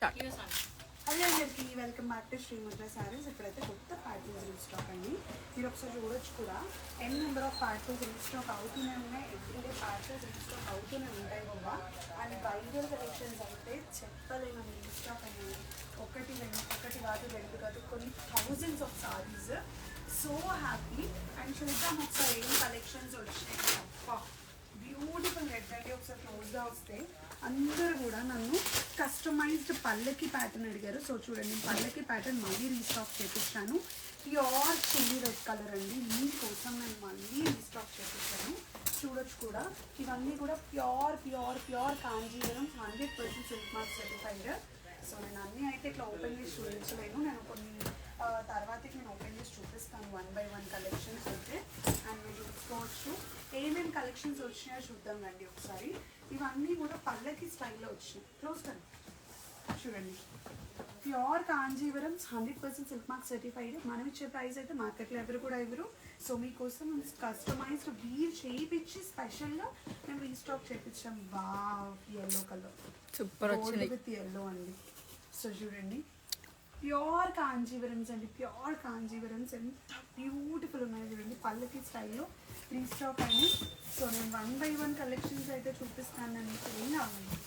Hello అందరికీ welcome back to Srimudra saris. ఇప్పుడైతే కొత్త ప్యాటర్న్స్ రీస్టాక్ అండి. మీరు ఒకసారి చూడొచ్చు కూడా ఎన్ నెంబర్ ఆఫ్ ప్యాటర్న్స్ రీస్టాక్ అవుతూనే ఉన్నాయి. ఎవ్రీడే ప్యాటర్న్స్ రీస్టాక్ అవుతూనే ఉంటాయి కూడా. అండ్ వైరల్ కలెక్షన్స్ అయితే చెప్పలేమని రీస్టాక్ అయ్యాయి. ఒకటి కాదు రెండు కాదు కొన్ని thousands of saris. So happy. And చూద్దాం ఒకసారి ఏం కలెక్షన్స్ వచ్చినాయి. అప్ప బ్యూటిఫుల్ రెడ్ అంటే ఒకసారి క్లోజ్గా వస్తే అందరూ కూడా నన్ను కస్టమైజ్డ్ పల్లకి ప్యాటర్న్ అడిగారు. సో చూడండి, పల్లకి ప్యాటర్న్ మళ్ళీ రీస్టాక్ చేపిస్తాను. ప్యూర్ చిల్లీ రెడ్ కలర్ అండి, మీకోసం నేను మళ్ళీ రీస్టాక్ చేపిస్తాను. చూడొచ్చు కూడా ఇవన్నీ కూడా pure Kanjeevaram 100% silk mark certified. So నేను అన్నీ అయితే ఇట్లా ఓపెన్ చేసి చూపించలేను. నేను కొన్ని తర్వాతకి నేను ఓపెన్ చేసి చూపిస్తాను 1 by 1 కలెక్షన్స్ అయితే. అండ్ మీరు చూసుకోవచ్చు ఏమేమి కలెక్షన్స్ వచ్చినాయో చూద్దాం రండి ఒకసారి. ఇవన్నీ కూడా పల్లకి స్టైల్లో వచ్చినాయి. క్లోజ్ కండి చూడండి, pure Kanjeevaram 100% silk mark certified. మనం ఇచ్చే ప్రైస్ అయితే మార్కెట్లో ఎవరు కూడా ఇవ్వరు. సో మీకోసం కస్టమైజ్డ్ వీర్ చేయించి స్పెషల్గా మేము రీస్టాక్ చేయించాం. ఎల్లో కలర్ సూపర్ వచ్చింది విత్ ఎల్లో అండి. సో చూడండి, ప్యూర్ కాంజీవరమ్స్ అండి, ప్యూర్ కాంజీవరమ్స్ ఎంత బ్యూటిఫుల్ ఉన్నాయి చూడండి. పల్లకి స్టైల్లో రీస్టాక్ అయ్యి. సో నేను 1 by 1 కలెక్షన్స్ అయితే చూపిస్తాను. నేను మీకు ఏం కావాలి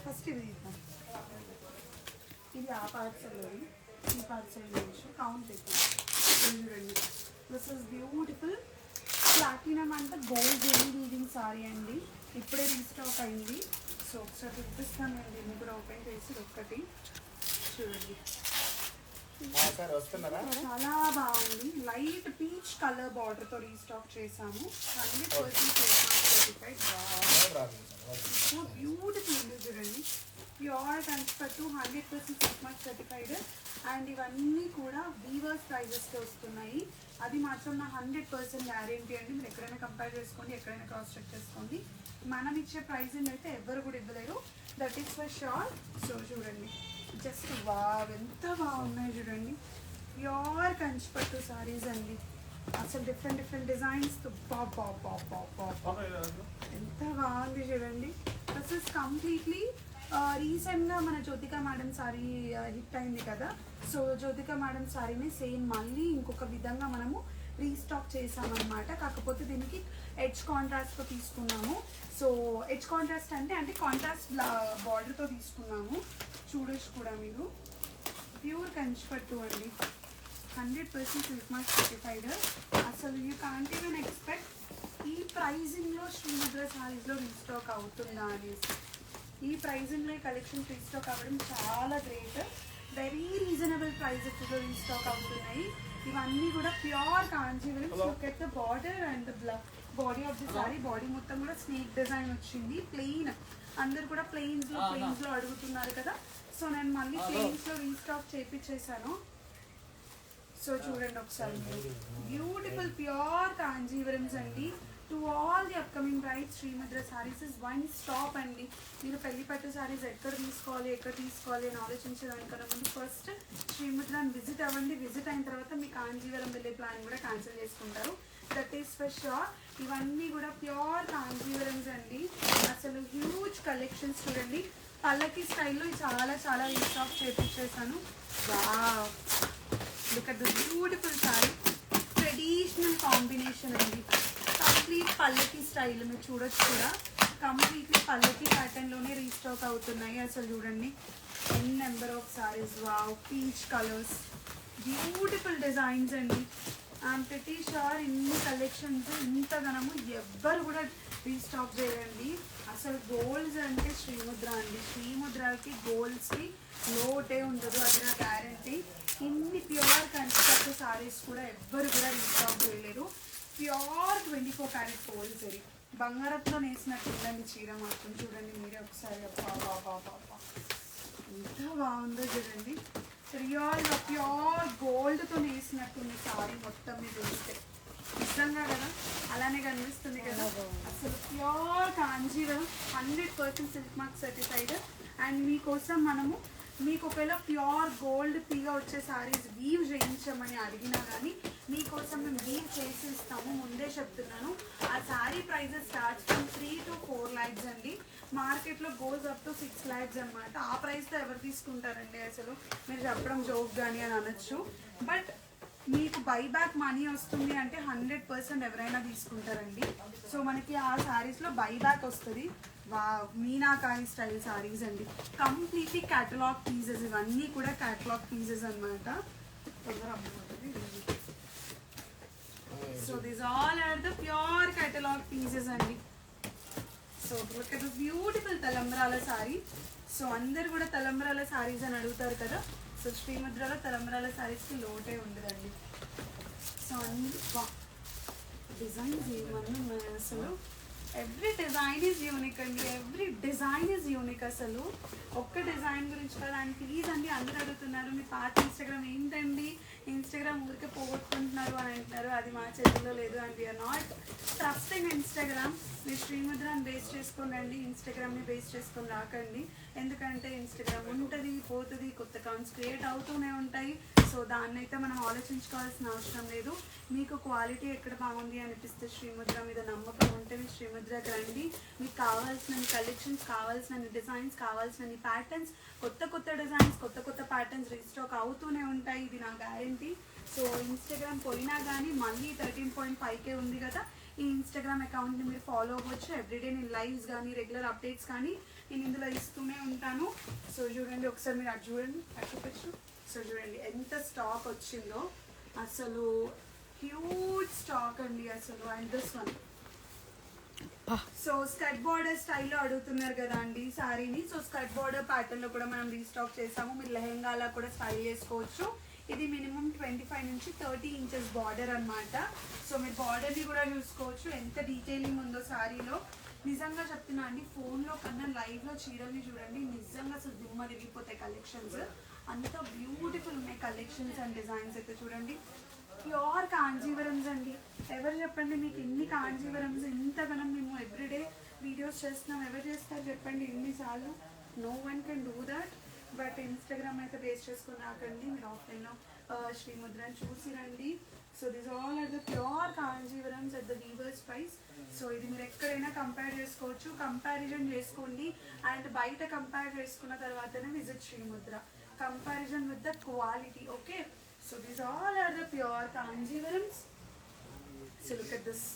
ఫస్ట్ ఇది ఇద్దాం. ఇది ఆ పార్సల్లో, ఈ పార్సల్ నుంచి కౌంట్ ఇద్దాం. చూడండి, దిస్ ఇస్ బ్యూటిఫుల్ ప్లాటినం అంటే గోల్డ్ జెరీ వీవింగ్ సారీ అండి. ఇప్పుడే రీస్టాక్ అయింది. సో ఒకసారి చూపిస్తానండి, దీన్ని కూడా ఓపెన్ చేసి ఒక్కటి చూడండి. చాలా బాగుంది. లైట్ పీచ్ కలర్ బార్డర్ తో రీస్టాక్ చేసాము. 100% సర్టిఫైడ్. సో బ్యూటిఫుల్ ఉంది చూడండి. Pure Kanchipattu 100% silk mark certified. And ఇవన్నీ కూడా వీవర్స్ ప్రైజెస్తో వస్తున్నాయి. అది మాత్రం నా 100% గ్యారెంటీ అండి. మీరు ఎక్కడైనా కంపేర్ చేసుకోండి, ఎక్కడైనా క్రాస్ చెక్ చేసుకోండి. మనం ఇచ్చే ప్రైజింగ్ అయితే ఎవ్వరు కూడా ఇవ్వలేరు, that is for sure. So చూడండి, జస్ట్ వావ్ ఎంత బాగున్నాయి చూడండి. ప్యూర్ కంచిపట్టు సారీస్ అండి. అసలు డిఫరెంట్ డిజైన్స్ ఎంత బాగుంది చూడండి. దిస్ ఇస్ కంప్లీట్లీ రీసెంట్గా మన జ్యోతిక మేడం సారీ హిట్ అయింది కదా. సో జ్యోతిక మేడం సారీని సేమ్ మళ్ళీ ఇంకొక విధంగా మనము రీస్టాక్ చేసామన్నమాట. కాకపోతే దీనికి ఎడ్జ్ కాంట్రాస్ట్తో తీసుకున్నాము. సో ఎడ్జ్ కాంట్రాస్ట్ అంటే కాంట్రాస్ట్ బార్డర్తో తీసుకున్నాము. చూడొచ్చు కూడా మీరు, ప్యూర్ కంచిపట్టు అండి, 100% సిల్క్ మార్క్ సర్టిఫైడ్. అసలు యూ కాంట్ ఈవెన్ ఎక్స్పెక్ట్ ఈ ప్రైజింగ్లో శ్రీముద్ర సారీస్లో రీస్టాక్ అవుతుందా అనేసి. ఈ ప్రైజింగ్లో ఈ కలెక్షన్ రీస్టాక్ అవ్వడం చాలా గ్రేట్. వెరీ రీజనబుల్ ప్రైజెస్లో రీస్టాక్ అవుతున్నాయి. ఇవన్నీ కూడా pure Kanjeevaram. Look at the border and body of the sorry. Body మొత్తం కూడా స్నేక్ డిజైన్ వచ్చింది. ప్లెయిన్, అందరు కూడా ప్లెయిన్స్లో అడుగుతున్నారు కదా. సో నేను మళ్ళీ ప్లెయిన్స్లో రీస్టాక్ చేయించేసాను. సో చూడండి ఒకసారి, బ్యూటిఫుల్ ప్యూర్ కాంజీవరమ్స్ అండి. To all the upcoming brides, Srimudra saris is one stop అండి. మీరు పెళ్లి పట్టు సారీస్ ఎక్కడ తీసుకోవాలి అని ఆలోచించేదానికన్నా ముందు ఫస్ట్ శ్రీముద్రని విజిట్ అవ్వండి. విజిట్ అయిన తర్వాత మీ కాంజీవరం వెళ్ళే ప్లాన్ కూడా క్యాన్సిల్ చేసుకుంటారు, దట్ ఈస్ ఫర్ షూర్. ఇవన్నీ కూడా ప్యూర్ కాంజీవరమ్స్ అండి. అసలు హ్యూజ్ కలెక్షన్స్ చూడండి. పల్లకి స్టైల్లో చాలా రీస్టాక్ చేయించేసాను. Wow, look at the beautiful sari. Traditional combination అండి, కంప్లీట్ పల్లకి స్టైల్. మీరు చూడొచ్చు కూడా కంప్లీట్లీ పల్లకి ప్యాటర్న్లోనే రీస్టాక్ అవుతున్నాయి. అసలు చూడండి, n number of saris. Wow, peach colours, beautiful designs అండి. ఐఎమ్ ప్రిటీ షూర్ ఇన్ని కలెక్షన్స్ ఇంతగానము ఎవ్వరు కూడా రీస్టాక్ చేయండి. అసలు గోల్డ్స్ అంటే శ్రీముద్ర అండి. శ్రీముద్రకి గోల్డ్స్కి లోటే ఉండదు, అది నా గ్యారంటీ. ఇన్ని ప్యూర్ కంచిపట్టు సారీస్ కూడా ఎవ్వరు కూడా రీస్టాక్ చేయలేరు. ప్యూర్ 24 క్యారెట్ గోల్డ్ జరీ, బంగారంతో నేసినట్టు ఉందండి చీర మాత్రం. చూడండి మీరే ఒకసారి, ఎంత బాగుందో చూడండి. రియల్గా ప్యూర్ గోల్డ్తో నేసినట్టుంది సారీ మొత్తం మీద చూస్తే. నిజంగా కదా, అలానే కనిపిస్తుంది కదా. అసలు pure Kanjeevaram 100% silk mark certified. And మీకోసం మనము మీకు ఒకవేళ ప్యూర్ గోల్డ్ పీగా వచ్చే సారీస్ వీవ్ చేయించమని అడిగినా కానీ మీకోసం మేము డీల్ చేసి ఇస్తాము, ముందే చెప్తున్నాను. ఆ sari prices starts from 3 to 4 lakhs అండి. మార్కెట్లో గోస్ అప్ టు 6 lakhs అనమాట. ఆ ప్రైస్తో ఎవరు తీసుకుంటారండి అసలు? మీరు చెప్పడం జోక్ కానీ అని అనొచ్చు, బట్ మీకు బైబ్యాక్ మనీ వస్తుంది అంటే 100% ఎవరైనా తీసుకుంటారండి. సో మనకి ఆ శారీస్లో బైబ్యాక్ వస్తుంది. మీనాకారి స్టైల్ శారీస్ అండి, కంప్లీట్లీ క్యాటలాగ్ పీసెస్. ఇవన్నీ కూడా క్యాటలాగ్ పీసెస్ అనమాట. So these all are the pure catalogue pieces అండి. So look at this beautiful తలంబ్రాల శారీ. సో అందరు కూడా తలంబ్రాల శారీస్ అని అడుగుతారు కదా. సో శ్రీముద్రలో తలంబ్రాల శారీస్కి లోటే ఉండదండి. సో అన్ని డిజైన్స్ ఏమన్నా ఉన్నాయి అసలు. ఎవ్రీ డిజైన్ ఈజ్ యూనిక్ అండి, ఎవ్రీ డిజైన్ ఈజ్ యూనిక్. అసలు ఒక్క డిజైన్ గురించి కదా. అండ్ ప్లీజ్ అండి, అందరూ అడుగుతున్నారు మీ పాత ఇన్స్టాగ్రామ్ ఏంటండి, ఇన్స్టాగ్రామ్ ఊరికే పోగొట్టుకుంటున్నారు అని అంటున్నారు. అది మా చేతిలో లేదు and we're not trusting Instagram. మీరు శ్రీముద్రాన్ని బేస్ చేసుకోండి, ఇన్స్టాగ్రామ్ని బేస్ చేసుకొని రాకండి. ఎందుకంటే ఇన్స్టాగ్రామ్ ఉంటుంది, పోతుంది, కొత్త అకౌంట్స్ క్రియేట్ అవుతూనే ఉంటాయి. సో దాన్ని అయితే మనం ఆలోచించుకోవాల్సిన అవసరం లేదు. మీకు క్వాలిటీ ఎక్కడ బాగుంది అనిపిస్తే శ్రీముద్ర మీద నమ్మకం ఉంటే మీ శ్రీముద్రకి రండి. మీకు కావాల్సిన కలెక్షన్స్, కావాల్సిన డిజైన్స్, కావాల్సిన ప్యాటర్న్స్, కొత్త కొత్త డిజైన్స్, కొత్త కొత్త ప్యాటర్న్స్ రీస్టాక్ అవుతూనే ఉంటాయి. ఇది నా గ్యారంటీ. సో ఇన్స్టాగ్రామ్ పోయినా కానీ మళ్ళీ 13.5K ఉంది కదా, ఈ ఇన్స్టాగ్రామ్ అకౌంట్ని మీరు ఫాలో అవ్వచ్చు. ఎవ్రీడే నేను లైవ్స్ కానీ రెగ్యులర్ అప్డేట్స్ కానీ నేను ఇందులో ఇస్తూనే ఉంటాను. సో చూడండి, ఒకసారి మీరు అటు చూడండి, అటు చూపించు. సో చూడండి ఎంత స్టాక్ వచ్చిందో అసలు, హ్యూజ్ స్టాక్ అండి అసలు. And this one, so skirt border స్టైల్లో అడుగుతున్నారు కదా అండి శారీని. సో స్కర్ట్ బార్డర్ ప్యాటర్న్లో కూడా మనం రీస్టాక్ చేసాము. మీరు లెహెంగాలా కూడా స్టైల్ చేసుకోవచ్చు. ఇది మినిమం 25 నుంచి 30 ఇంచెస్ బార్డర్ అనమాట. సో మీరు బార్డర్ని కూడా చూసుకోవచ్చు ఎంత డీటెయిలింగ్ ఉందో శారీలో. నిజంగా చెప్తున్నా అండి, ఫోన్లో కన్నా లైవ్లో చీరల్ని చూడండి, నిజంగా అసలు దిమ్మ తిరిగిపోతాయి కలెక్షన్స్. అంత బ్యూటిఫుల్ ఉన్నాయి కలెక్షన్స్ అండ్ డిజైన్స్ అయితే చూడండి. ప్యూర్ కాంజీవరమ్స్ అండి. ఎవరు చెప్పండి మీకు ఇన్ని కాంజీవరమ్స్ ఇంతగానం మేము ఎవ్రీడే వీడియోస్ చేస్తున్నాం, ఎవరు చేస్తారు చెప్పండి ఎన్నిసార్లు? No one can do that. But Instagram అయితే బేస్ చేసుకుని రాకండి, మీరు ఆఫ్లైన్లో శ్రీముద్రని చూసి రండి. So this all are the pure Kanjeevarams at the weavers price. So ఇది మీరు ఎక్కడైనా కంపేర్ చేసుకోవచ్చు, కంపారిజన్ చేసుకోండి. అండ్ బయట కంపేర్ చేసుకున్న తర్వాతనే visit Srimudra. Comparison with the quality, okay. So these all are the pure Kanjeevarams. So look at this.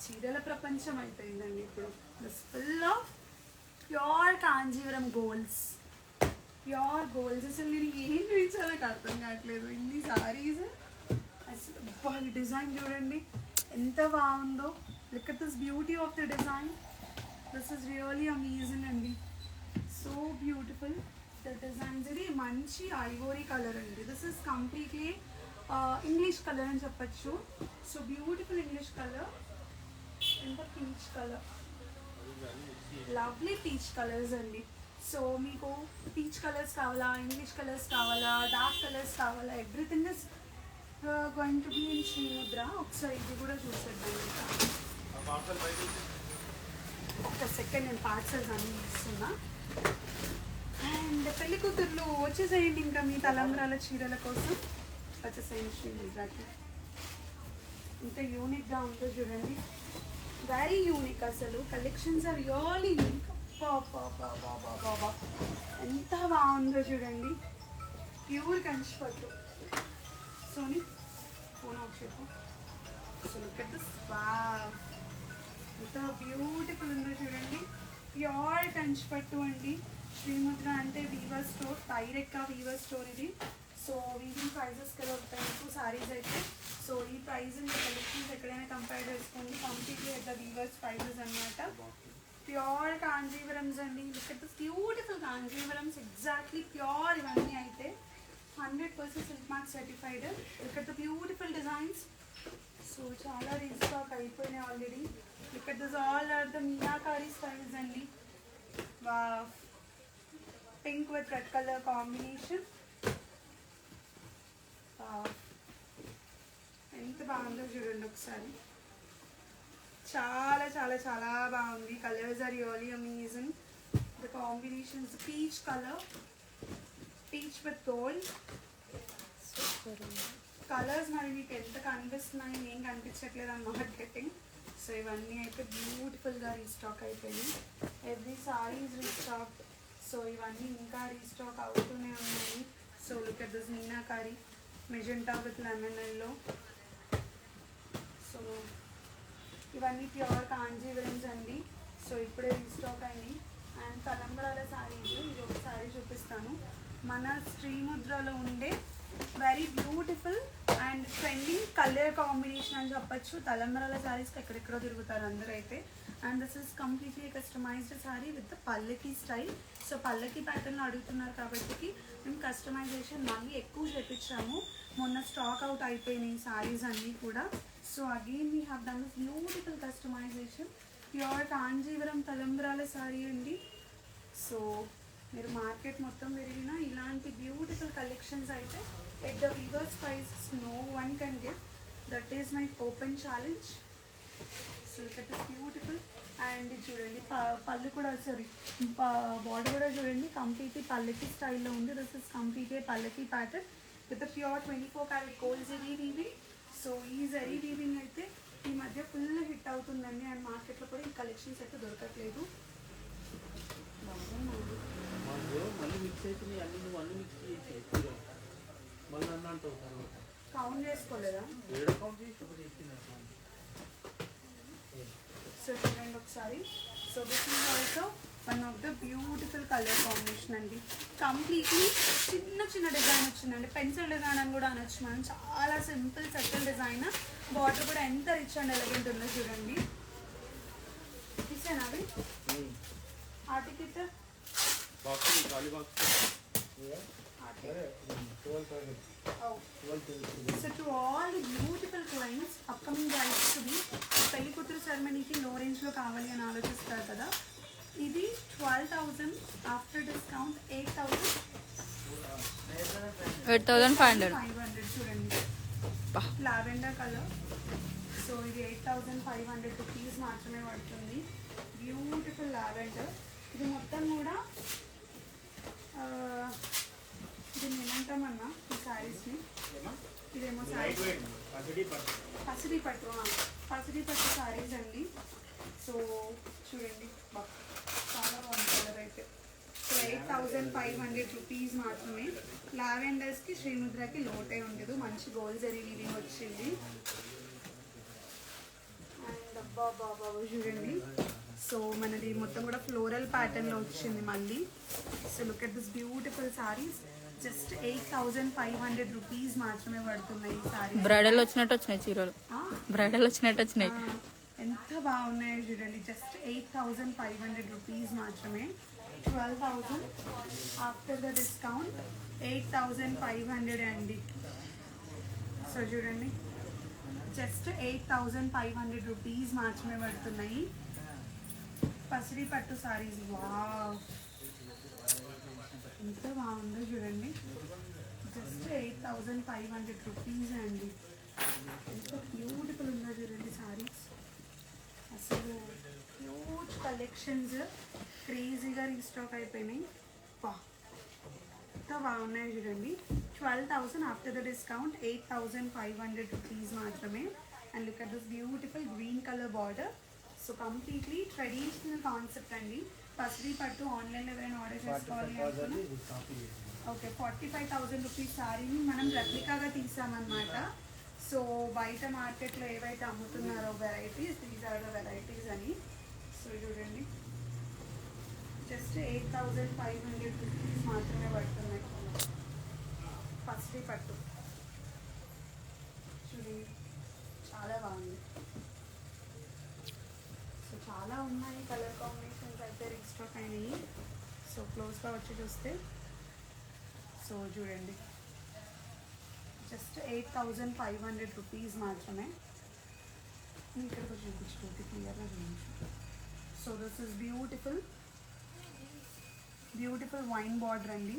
చీరల ప్రపంచం అయిపోయిందండి ఇప్పుడు. This full of pure Kanjeevaram golds, pure golds. అసలు నేను ఏం చూపించాలో నాకు అర్థం కావట్లేదు. ఇన్ని సారీస్ అసలు ఈ డిజైన్ చూడండి ఎంత బాగుందో. Look at this beauty of the design. This is really amazing అండి, సో బ్యూటిఫుల్ ద డిజైన్స్. ఇది మంచి ఐవోరీ కలర్ అండి. This is completely English colour అని చెప్పచ్చు. So beautiful English colour. ఎంత peach colour, lovely peach colours అండి. So మీకు peach colours కావాలా, ఇంగ్లీష్ కలర్స్ కావాలా, డార్క్ కలర్స్ కావాలా, everything is going to be in Srimudra. ఒకసారి ఇది కూడా చూసేద్దాం. ఒక్క సెకండ్, నేను పార్సల్స్ అన్నీ ఇస్తున్నా. అండ్ పెళ్లి కూతుర్లు వచ్చేసేయండి ఇంకా మీ తలంబ్రాల చీరల కోసం. వచ్చేసేయండి శ్రీముద్రకి. ఇంత యూనిక్గా ఉందో చూడండి, వెరీ యూనిక్ అసలు. Collections are really unique. బాబా ఎంత బాగుందో చూడండి, ప్యూర్ కంచిపట్టు. సోని ఫోన్ ఆఫ్ చెప్పు. So look at this. Wow, ఎంత బ్యూటిఫుల్ ఉందో చూడండి. ప్యూర్ కంచిపట్టు అండి. శ్రీముద్ర అంటే వీవర్ స్టోర్, డైరెక్ట్గా వీవర్ స్టోర్ ఇది. సో వీవింగ్ ప్రైజెస్ కదా ఉంటాయి మీకు సారీస్ అయితే. సో ఈ ప్రైస్ కలెక్షన్స్ ఎక్కడైనా కంపేర్ చేసుకోండి, కంప్లీట్లీ ఎట్లా వీవర్స్ ప్రైజెస్ అనమాట. ప్యూర్ కాంజీవరమ్స్ అండి. Look at this beautiful Kanjeevarams, exactly pure. ఇవన్నీ అయితే 100% silk mark certified. Look at the beautiful designs. So చాలా రీస్టాక్ అయిపోయినాయి already. Look at this all are the Meenakari styles అండి. Pink with red colour combination. ఎంత బాగుందో చూడండి ఒకసారి. చాలా చాలా చాలా బాగుంది. Colours are really amazing. The combinations peach colour, peach with gold. Colours మరి మీకు ఎంత కనిపిస్తున్నాయి ఏం కనిపించట్లేదు అని మార్కెటింగ్. సో ఇవన్నీ అయితే బ్యూటిఫుల్గా రీస్టాక్ అయిపోయింది. Every sorry is restock. So ఇవన్నీ ఇంకా రీస్టాక్ అవుతూనే ఉన్నాయి. So look at this meenakari magenta with lemon yellow. So ఇవన్నీ ప్యూర్ కాంజీవరమ్స్ అండి. సో ఇప్పుడే రీస్టాక్ అయింది. అండ్ తలంబ్రాల శారీస్, ఇది ఒక శారీ చూపిస్తాను. మన శ్రీముద్రలో ఉండే very beautiful and trending colour combination అని చెప్పచ్చు. తలంబ్రాల శారీస్కి ఎక్కడెక్కడో తిరుగుతారు అందరూ అయితే. And this is completely customised sari with pallaki style. So పల్లకి ప్యాటర్న్ అడుగుతున్నారు కాబట్టి మేము కస్టమైజేషన్ మళ్ళీ ఎక్కువ చేపించాము. మొన్న స్టాక్ అవుట్ అయిపోయినాయి శారీస్ అన్నీ కూడా. So again we have done this beautiful customization. Pure Kanjeevaram తలంబ్రాల శారీ అండి. సో మీరు మార్కెట్ మొత్తం పెరిగినా ఇలాంటి బ్యూటిఫుల్ కలెక్షన్స్ అయితే at the weavers prices no one can get. That is my open challenge. So that is beautiful. And చూడండి పళ్ళు కూడా, సారీ బార్డర్ కూడా చూడండి కంప్లీట్లీ పల్లకి స్టైల్లో ఉంది. దిస్ ఇస్ కంప్లీట్లీ పల్లకి pattern with pure 24 carat gold zari weaving. So ఈ జరీ వీవింగ్ అయితే ఈ మధ్య ఫుల్ హిట్ అవుతుందండి. అండ్ మార్కెట్లో కూడా ఈ కలెక్షన్స్ అయితే దొరకట్లేదు. కౌంట్ చేసుకోలేదా? సో చూడండి ఒకసారి. So this is also one of the beautiful colour combination అండి. కంప్లీట్లీ చిన్న చిన్న డిజైన్ వచ్చిందండి. పెన్సిల్ డిజైన్ అని కూడా అనొచ్చు మనం. చాలా సింపుల్ సటిల్ డిజైన్. బార్డర్ కూడా ఎంత రిచ్ అండ్ ఎలిగెంట్ ఉందో చూడండి. ఇచ్చాను అవి ఆర్టికిట్ So to all the beautiful clients, upcoming brides to be పెళ్లి కూతురు సెరమనీకి లో రేంజ్లో కావాలి అని ఆలోచిస్తారు కదా. ఇది 12,000 ఆఫ్టర్ డిస్కౌంట్ 8,500 చూడండి. Lavender colour. సో ఇది 8,500 రూపీస్ మాత్రమే పడుతుంది. Beautiful lavender. ఇది మొత్తం కూడా దీన్ని ఏమంటామన్నా ఈ శారీస్ని? ఇదేమో శారీస్ పసిడి పట్టు. పసిడి పట్టు శారీస్ అండి. సో చూడండి చాలా బాగుంది కలర్ అయితే. సో 8,500 రూపీస్ మాత్రమే. లావెండర్స్కి శ్రీముద్రకి లోటే ఉండదు. మంచి గోల్డ్ జరీ వీవింగ్ వచ్చింది. అండ్ అబ్బా బాబా చూడండి. సో మనది మొత్తం కూడా ఫ్లోరల్ ప్యాటర్న్లో వచ్చింది మళ్ళీ. So look at this beautiful saris. Just 8,500 rupees మాత్రమే పడుతున్నాయి ఈ సారీ. బ్రైడల్ వచ్చినట్టు వచ్చినాయి చీరలు. బ్రైడల్ వచ్చినట్టు వచ్చినాయి. ఎంత బాగున్నాయో చూడండి. జస్ట్ 8,500 రూపీస్ మాత్రమే. 12,000 ఆఫ్టర్ ద డిస్కౌంట్ 8,500 అండి. సో చూడండి జస్ట్ 8,500 రూపీస్ మాత్రమే పడుతున్నాయి. పసిడి పట్టు సారీస్. వావ్ ఎంత బాగుందో చూడండి. జస్ట్ 8,500 రూపీస్ అండి. ఎంత బ్యూటిఫుల్ ఉందో చూడండి సారీస్. అసలు హ్యూజ్ కలెక్షన్స్ క్రేజీగా రీస్టాక్ అయిపోయినాయి. ఎంత బాగున్నాయి చూడండి. 12,000 ఆఫ్టర్ ద డిస్కౌంట్ 8,500 రూపీస్ మాత్రమే. And look at this beautiful green colour border. So completely traditional concept అండి. పసిడి పట్టు ఆన్లైన్లో ఎవరైనా ఆర్డర్ చేసుకోవాలి అనుకున్నా ఓకే 45,000 రూపీస్ శారీని మనం రెప్లికాగా తీసామన్నమాట. సో బయట మార్కెట్లో ఏవైతే అమ్ముతున్నారో varieties, these are the varieties అని. సో చూడండి జస్ట్ 8,500 రూపీస్ మాత్రమే పడుతున్నాయి. పసిడి పట్టు చూడండి చాలా బాగుంది. సో చాలా ఉన్నాయి కలర్ కాంబినేషన్స్ అయితే రీస్టాక్ అయినాయి. సో క్లోజ్గా వచ్చి చూస్తే సో చూడండి జస్ట్ 8,500 రూపీస్ మాత్రమే. ఇక్కడికి చూపించుకోండి క్లియర్గా చూపించు. So this is beautiful wine border అండి.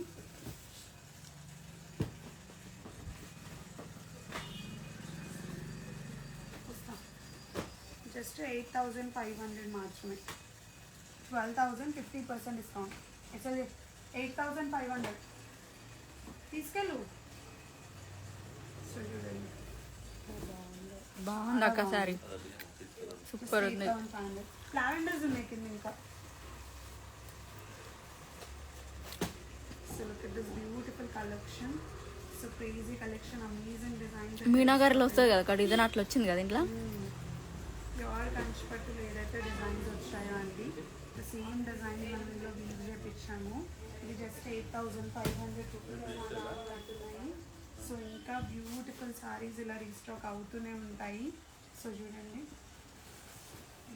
జస్ట్ 8,500 మాత్రమే. 12,000 50% డిస్కౌంట్. అసలు 8,500 తీసుకెళ్ళు. సో చూడండి బాగుంది అక్క శారీ సూపర్ ఉంది. లావెండర్స్ ఉన్నాయి కింద ఇంకా. So look at this beautiful collection. So crazy collection, amazing designs. మీనాగారిలో వస్తుంది కదా అక్కడ డిజైన్ అట్లా వచ్చింది కదా ఇంట్లో. ప్యూర్ కంచిపట్టులు ఏదైతే డిజైన్స్ వచ్చాయో అండి, సేమ్ డిజైన్ మనం ఇందులో వీవ్ చేపించాము. ఇది జస్ట్ 8,500 రూపీస్ పడుతున్నాయి. సో ఇంకా బ్యూటిఫుల్ సారీస్ ఇలా రీస్టాక్ అవుతూనే ఉంటాయి. సో చూడండి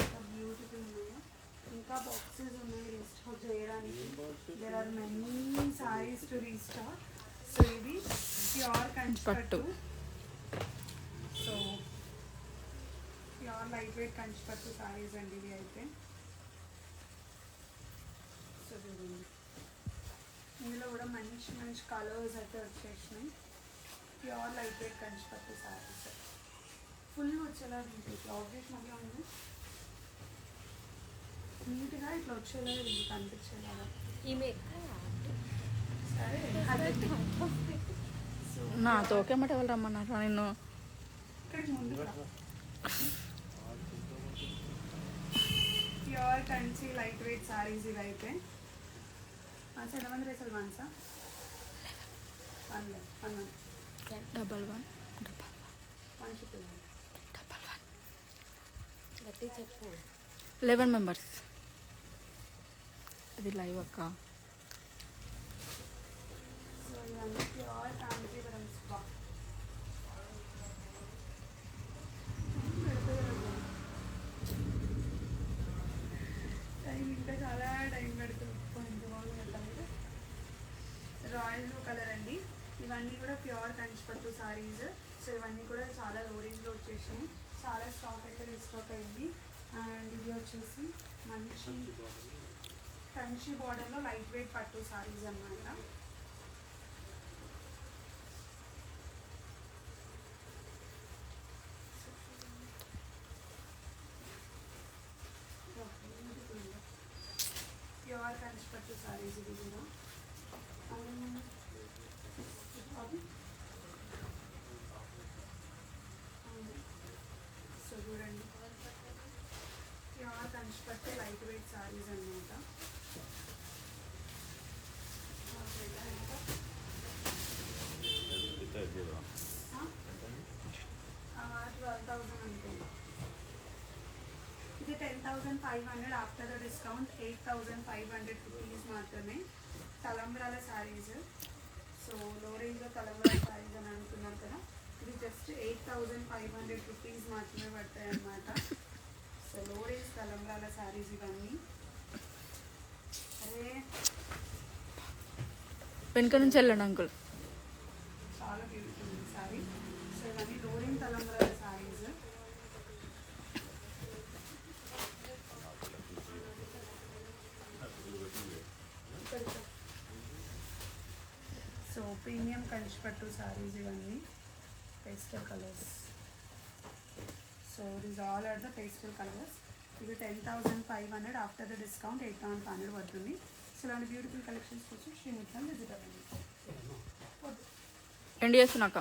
ఇంకా బ్యూటిఫుల్ ఉన్నాయి, ఇంకా బాక్సెస్ ఉన్నాయి రీస్టాక్ చేయడానికి. There are many saris to restock. So ఇది pure Kanchipattu. So pure light weight Kanchipattu saris అండి ఇవి అయితే. సో చూడండి ఇందులో కూడా మంచి మంచి కలర్స్ అయితే వచ్చేసినాయి. Pure light weight Kanchipattu saris full వచ్చేలా ఇట్లా ఆబ్జెక్ట్ మళ్ళీ ఉంది నీట్గా ఇట్లా వచ్చేలా ఇది కనిపించేలాగా. సరే సో నాతో ఓకే మాట వాళ్ళు రమ్మన్నారు నిన్ను. ఇక్కడికి ముందు pure Kanchi light weight saris ఇవి అయితే. ఎంతమంది రేసలు వన్సా 11 మెంబర్స్. అది లైవ్ అక్క. సో ఇవన్నీ ప్యూర్ కాంచీవరం స్పా. టైం ఇంకా చాలా టైం పెడుతుంది. కొంచెం బాగా పెట్టాలి. రాయల్ బ్లూ కలర్ అండి. ఇవన్నీ కూడా ప్యూర్ కంచిపట్టు సారీస్. సో ఇవన్నీ కూడా చాలా లో రేంజ్లో వచ్చేసాయి. చాలా స్టాక్ అయితే రీస్టాక్ అయింది. అండ్ ఇది వచ్చేసి మంచి కంచి బార్డర్లో లైట్ వెయిట్ పట్టు సారీస్ అన్నమాట. ప్యూర్ కంచిపట్టు సారీస్ ఇది కూడా. సో చూడండి ప్యూర్ కంచిపట్టు లైట్ వెయిట్ సారీస్ అన్నమాట. 12,000 అనుకోండి. ఇది 10,500 ఆఫ్టర్ ద డిస్కౌంట్. 8,500 రూపీస్ మాత్రమే. తలంబ్రాల శారీస్. సో లో రేంజ్లో తలంబ్రాల శారీస్ అని అనుకున్నారు కదా, ఇది జస్ట్ 8,500 రూపీస్ మాత్రమే పడతాయి అన్నమాట. సో లో రేంజ్ తలంబ్రాల శారీస్ ఇవన్నీ. అరే వెనుక నుంచి వెళ్ళండి అంకుల్. చాలా బ్యూటిఫుల్ ఉంది శారీ. సో ఇవన్నీ లో రేంజ్ తలంబ్రాల శారీస్. సో ప్రీమియం కంచిపట్టు శారీస్ ఇవన్నీ pastel colours. So this all are the pastel colours. ఇది 10,500 ఆఫ్టర్ ద డిస్కౌంట్ 8,500 పడుతుంది. సో ఇలాంటి బ్యూటిఫుల్ కలెక్షన్స్ కోసం శ్రీముఖం విజిట్ అవ్వండి. ఎండ్ చేస్తున్నాక